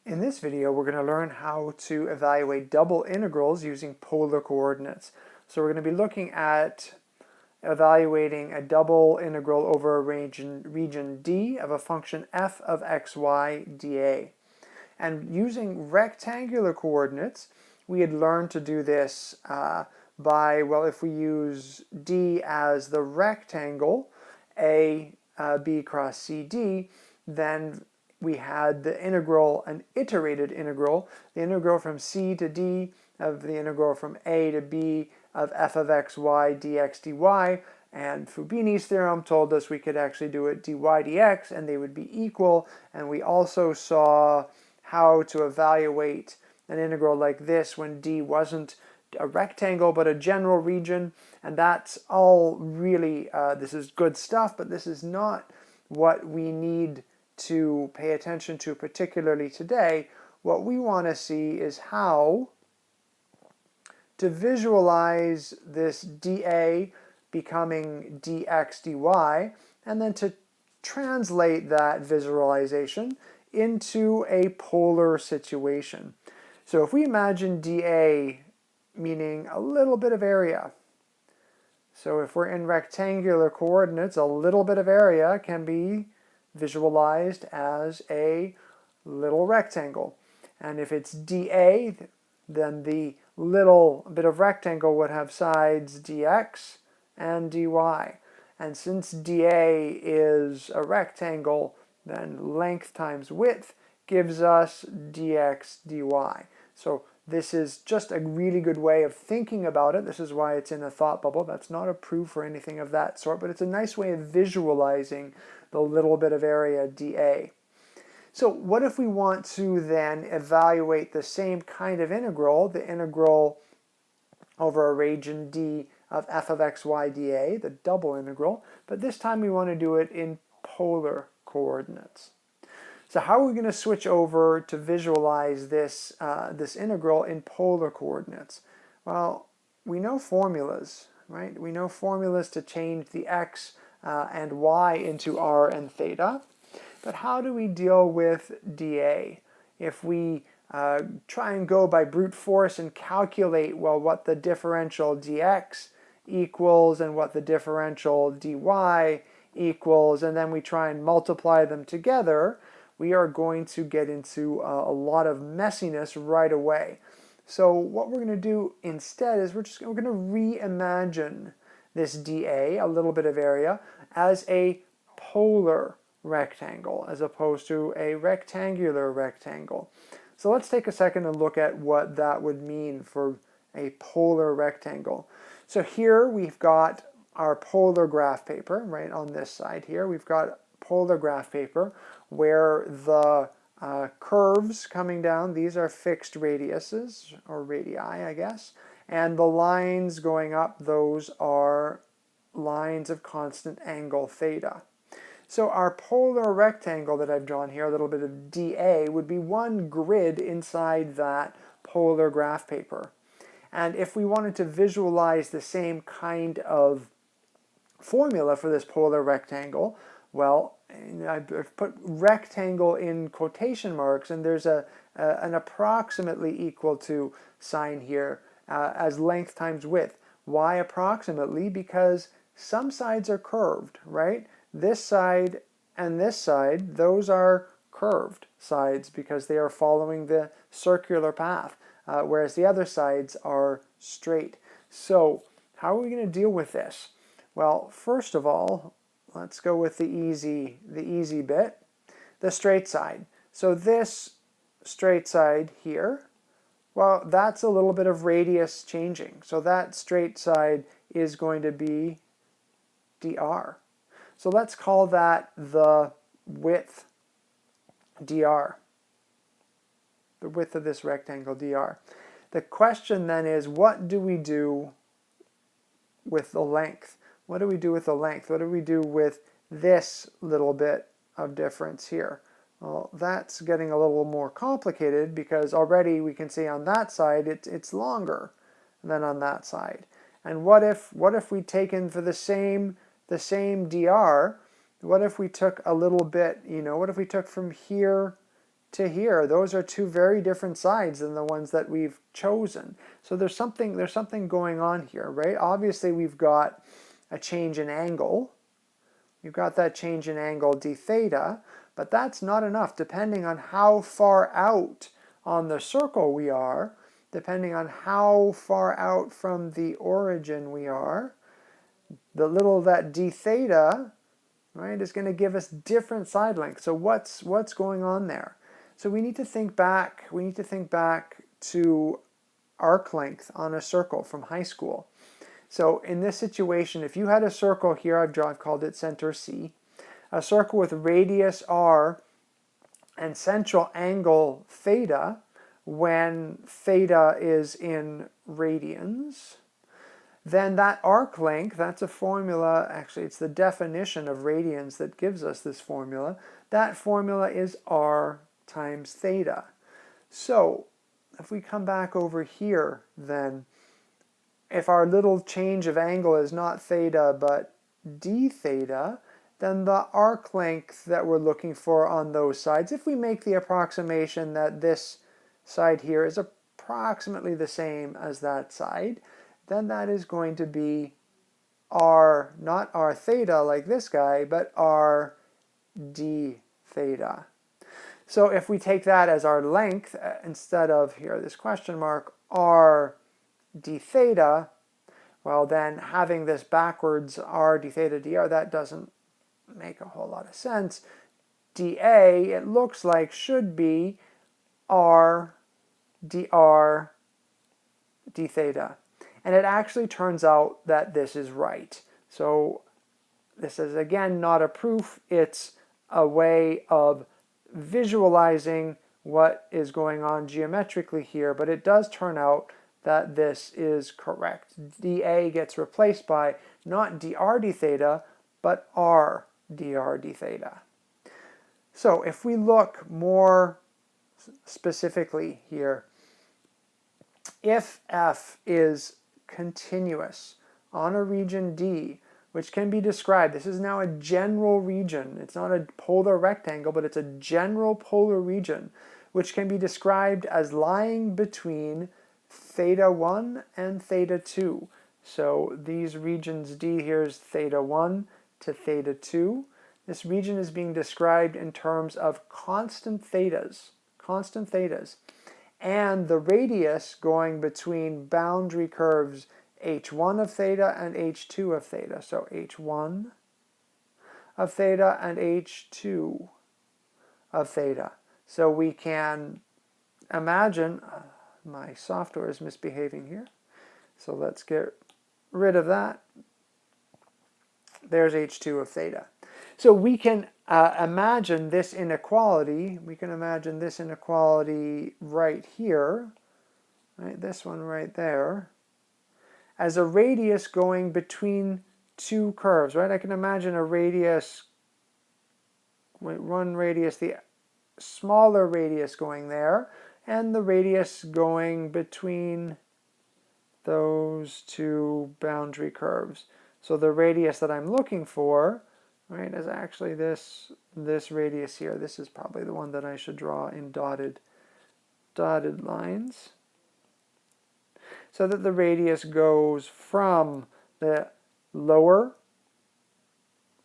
In this video, we're going to learn how to evaluate double integrals using polar coordinates. So we're going to be looking at evaluating a double integral over a region D of a function f of xy dA. And using rectangular coordinates, we had learned to do this if we use D as the rectangle, B cross CD, then we had the integral, an iterated integral, the integral from C to D of the integral from A to B of f of xy dx dy, and Fubini's theorem told us we could actually do it dy dx and they would be equal, and we also saw how to evaluate an integral like this when D wasn't a rectangle but a general region. And that's all really, this is good stuff, but this is not what we need to pay attention to particularly today. What we want to see is how to visualize this dA becoming dx dy, and then to translate that visualization into a polar situation. So if we imagine dA meaning a little bit of area, so if we're in rectangular coordinates, a little bit of area can be visualized as a little rectangle. And if it's dA, then the little bit of rectangle would have sides dx and dy. And since dA is a rectangle, then length times width gives us dx dy. So this is just a really good way of thinking about it. This is why it's in a thought bubble. That's not a proof or anything of that sort, but it's a nice way of visualizing the little bit of area dA. So what if we want to then evaluate the same kind of integral, the integral over a region D of f of xy dA, the double integral, but this time we want to do it in polar coordinates. So how are we going to switch over to visualize this, this integral in polar coordinates? Well, we know formulas, right? We know formulas to change the x and y into r and theta. But how do we deal with dA? If we try and go by brute force and calculate, well, what the differential dx equals and what the differential dy equals, and then we try and multiply them together, we are going to get into a lot of messiness right away. So what we're going to do instead is we're going to reimagine this dA, a little bit of area, as a polar rectangle as opposed to a rectangular rectangle. So let's take a second and look at what that would mean for a polar rectangle. So here we've got our polar graph paper, right on this side here. We've got polar graph paper where the curves coming down, these are fixed radiuses, or radii, I guess, and the lines going up, those are lines of constant angle theta. So our polar rectangle that I've drawn here, a little bit of dA, would be one grid inside that polar graph paper. And if we wanted to visualize the same kind of formula for this polar rectangle, well, I've put rectangle in quotation marks, and there's an approximately equal to sign here as length times width. Why approximately? Because some sides are curved, right? This side and this side, those are curved sides because they are following the circular path, whereas the other sides are straight. So how are we going to deal with this? Well, first of all, let's go with the easy bit, the straight side. So this straight side here, well, that's a little bit of radius changing. So that straight side is going to be dr. So let's call that the width dr, the width of this rectangle dr. The question then is, what do we do with the length? What do we do with the length? What do we do with this little bit of difference here? Well, that's getting a little more complicated because already we can see on that side it's longer than on that side. And what if we'd taken for the same dr, what if we took a little bit, what if we took from here to here, those are two very different sides than the ones that we've chosen. So there's something going on here, right? Obviously we've got a change in angle. You've got that change in angle d theta, but that's not enough. Depending on how far out on the circle we are, depending on how far out from the origin we are, that d theta, right, is going to give us different side lengths. So what's going on there? So we need to think back. We need to think back to arc length on a circle from high school. So in this situation, if you had a circle here, I've called it center C, a circle with radius r and central angle theta, when theta is in radians, then that arc length, that's a formula, actually it's the definition of radians that gives us this formula. That formula is r times theta. So if we come back over here, then if our little change of angle is not theta but d theta, then the arc length that we're looking for on those sides, if we make the approximation that this side here is approximately the same as that side, then that is going to be r, not r theta like this guy, but r d theta. So if we take that as our length, instead of here, this question mark, r d theta, well then having this backwards r d theta dr, that doesn't make a whole lot of sense. dA, it looks like, should be r dr d theta. And it actually turns out that this is right. So this is, again, not a proof. It's a way of visualizing what is going on geometrically here, but it does turn out that this is correct. dA gets replaced by not dr d theta, but r dr d theta. So if we look more specifically here, if f is continuous on a region D, which can be described, this is now a general region, it's not a polar rectangle, but it's a general polar region, which can be described as lying between theta 1 and theta 2. So these regions D, here's theta 1 to theta 2. This region is being described in terms of constant thetas, and the radius going between boundary curves h1 of theta and h2 of theta. So h1 of theta and h2 of theta. So we can imagine, my software is misbehaving here, so let's get rid of that. There's h2 of theta. So we can imagine this inequality. We can imagine this inequality right here, right? This one right there, as a radius going between two curves, right? I can imagine a radius, one radius, the smaller radius going there, and the radius going between those two boundary curves. So the radius that I'm looking for, right, is actually this radius here. This is probably the one that I should draw in dotted lines, so that the radius goes from the lower,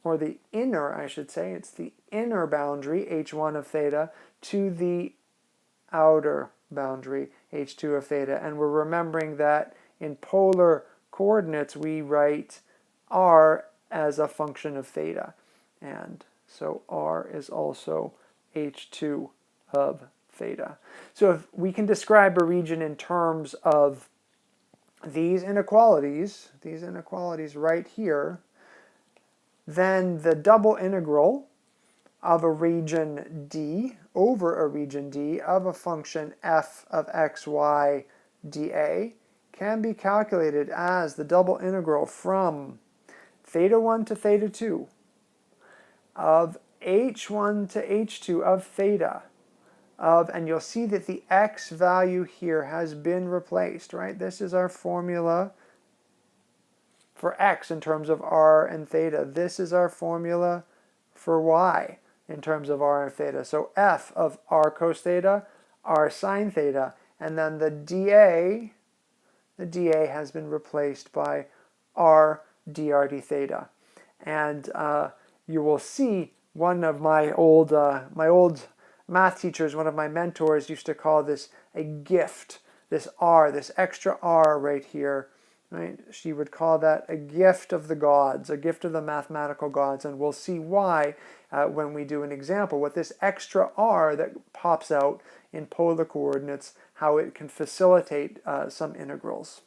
or the inner, I should say, it's the inner boundary, h1 of theta, to the outer boundary, h2 of theta. And we're remembering that in polar coordinates we write r as a function of theta, and so r is also h2 of theta. So if we can describe a region in terms of these inequalities right here, then the double integral of a region D over a region D of a function f of xy dA can be calculated as the double integral from theta 1 to theta 2 of h1 to h2 of theta and you'll see that the x value here has been replaced, right? This is our formula for x in terms of r and theta. This is our formula for y in terms of r and theta. So f of r cos theta, r sine theta, and then the dA has been replaced by r dr d theta. And you will see one of my old math teachers, one of my mentors, used to call this a gift. This r, this extra r right here, right? She would call that a gift of the gods, a gift of the mathematical gods, and we'll see why when we do an example with this extra r that pops out in polar coordinates, how it can facilitate some integrals.